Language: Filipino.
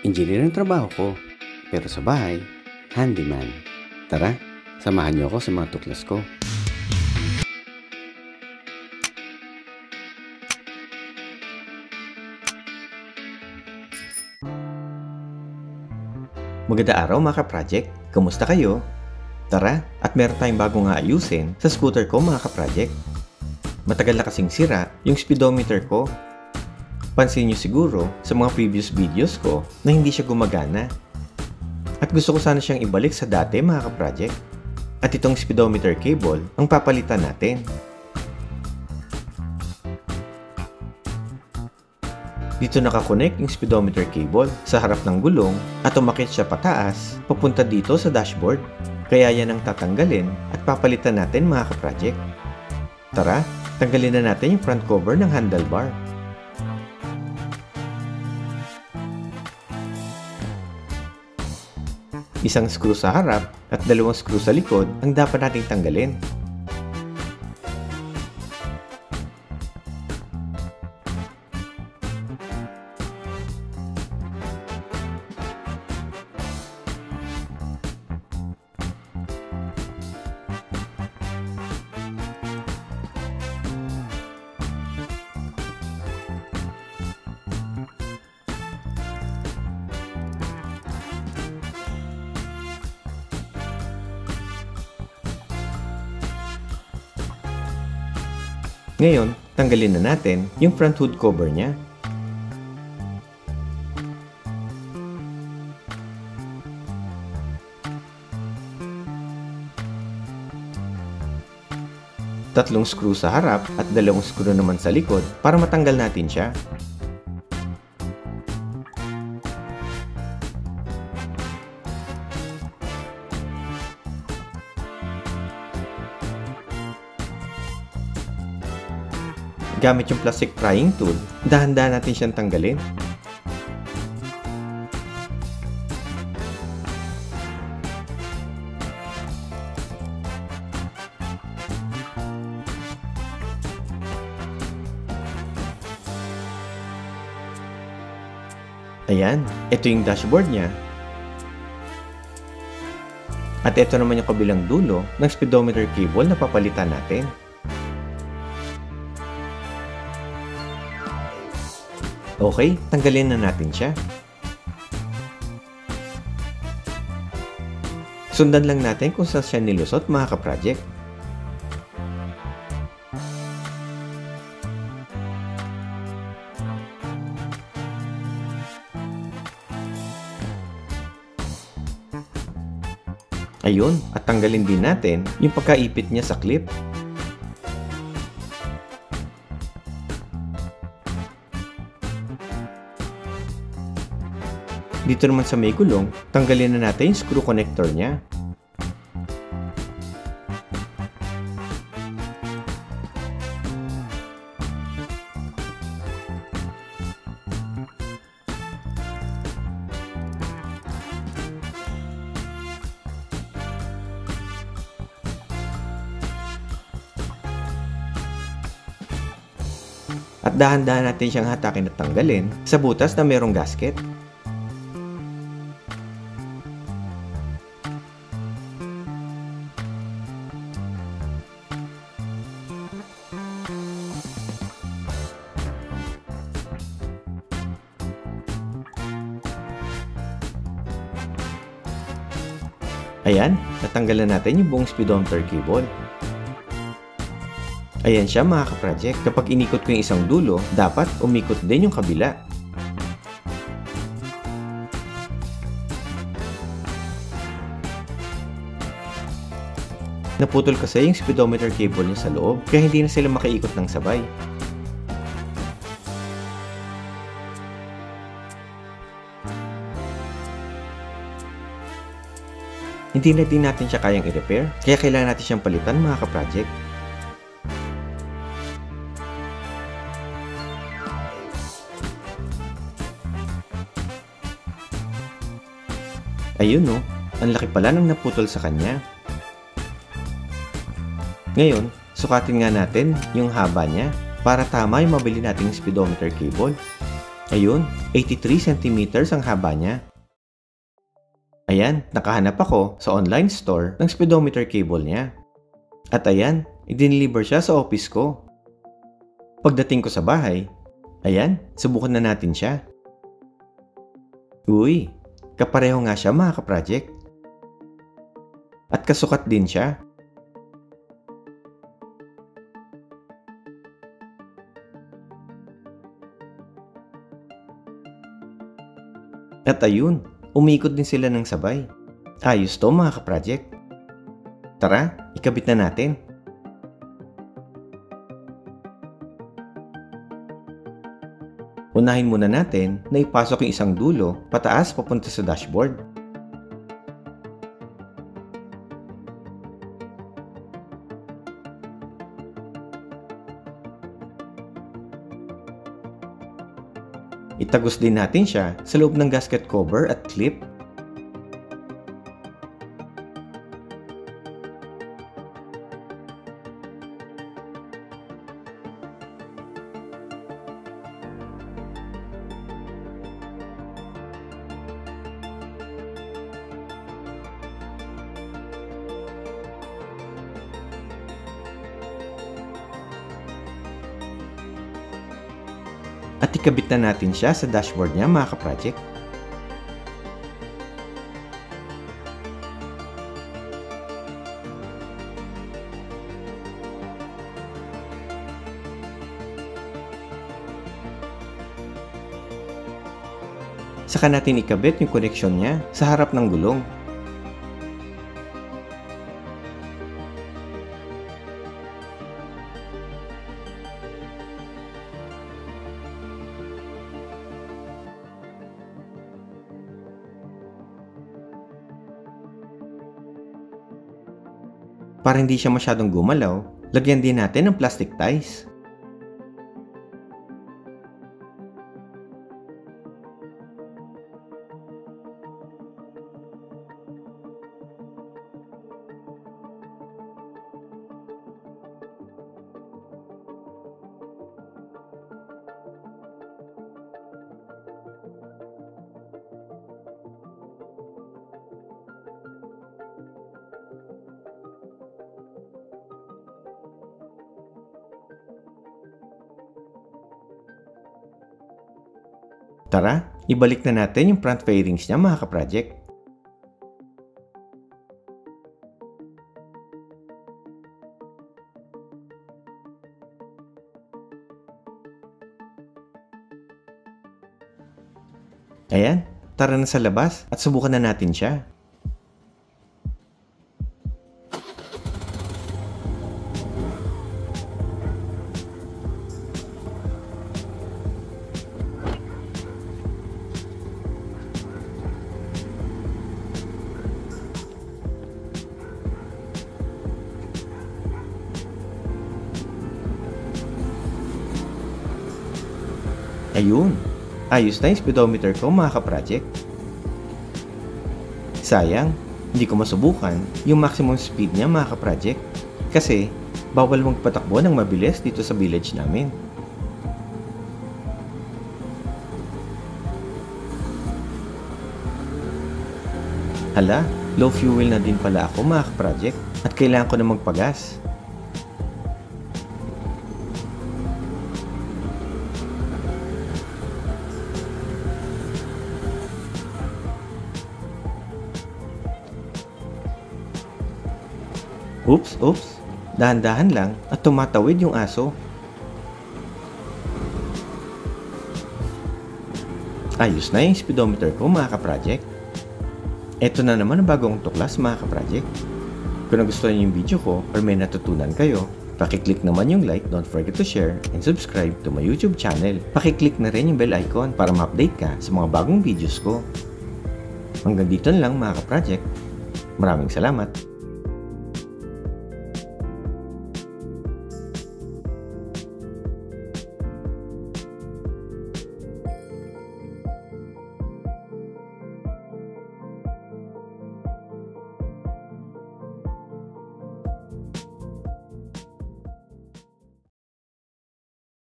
Engineer ang trabaho ko, pero sa bahay, handyman. Tara, samahan niyo ako sa mga tuklas ko. Magandang araw mga ka-project! Kamusta kayo? Tara, at meron tayong bagong aayusin sa scooter ko mga ka-project. Matagal na kasing sira yung speedometer ko. Pansin nyo siguro sa mga previous videos ko na hindi siya gumagana. At gusto ko sana siyang ibalik sa dati mga ka-project. At itong speedometer cable ang papalitan natin. Dito nakakonect yung speedometer cable sa harap ng gulong at umakit siya pataas papunta dito sa dashboard. Kaya yan ang tatanggalin at papalitan natin mga ka-project. Tara, tanggalin na natin yung front cover ng handlebar. Isang screw sa harap at dalawang screw sa likod ang dapat nating tanggalin. Ngayon, tanggalin na natin yung front hood cover niya. Tatlong screw sa harap at dalawang screw naman sa likod para matanggal natin siya. Gamit yung plastic prying tool, dahan-dahan natin siyang tanggalin. Ayan, ito yung dashboard niya. At ito naman yung kabilang dulo ng speedometer cable na papalitan natin. Okay, tanggalin na natin siya. Sundan lang natin kung saan siya nilusot mga ka-project. Ayun, at tanggalin din natin yung pagkaipit niya sa clip. Dito naman sa may gulong, tanggalin na natin yung screw connector niya. At dahan-dahan natin siyang hatakin at tanggalin sa butas na mayroong gasket. Ayan, natanggalan natin yung buong speedometer cable. Ayan siya mga ka-project. Kapag inikot ko yung isang dulo, dapat umikot din yung kabila. Naputol kasi yung speedometer cable niya sa loob, kaya hindi na sila makaikot ng sabay. Hindi na din natin siya kayang i-repair, kaya kailangan natin siyang palitan mga ka-project. Ayun no, ang laki pala ng naputol sa kanya. Ngayon, sukatin nga natin yung haba niya para tama yung mabili nating speedometer cable. Ayun, 83 centimeters ang haba niya. Ayan, nakahanap ako sa online store ng speedometer cable niya. At ayan, i-deliver siya sa office ko. Pagdating ko sa bahay, ayan, subukan na natin siya. Uy, kapareho nga siya mga ka-project. At kasukat din siya. At ayun, umikot din sila ng sabay. Ayos to mga ka-project. Tara, ikabit na natin. Unahin muna natin na ipasok yung isang dulo pataas papunta sa dashboard. Itagos din natin siya sa loob ng gasket cover at clip. At ikabit na natin siya sa dashboard niya mga ka-project. Saka natin ikabit yung connection niya sa harap ng gulong. Para hindi siya masyadong gumalaw, lagyan din natin ng plastic ties. Tara, ibalik na natin yung front fairings niya mga ka-project. Ayan, tara na sa labas at subukan na natin siya. Ayun, ayos na yung speedometer ko mga ka-project. Sayang, hindi ko masubukan yung maximum speed niya mga ka-project kasi bawal magpatakbo ng mabilis dito sa village namin. Hala, low fuel na din pala ako mga ka-project at kailangan ko na magpagas. Oops, dahan-dahan lang at tumatawid yung aso. Ayos na yung speedometer ko mga ka-project. Ito na naman ang bagong tuklas mga ka-project. Kung nagustuhan niyo yung video ko or may natutunan kayo, pakiclick naman yung like, don't forget to share, and subscribe to my YouTube channel. Pakiclick na rin yung bell icon para ma-update ka sa mga bagong videos ko. Hanggang dito lang mga ka-project. Maraming salamat!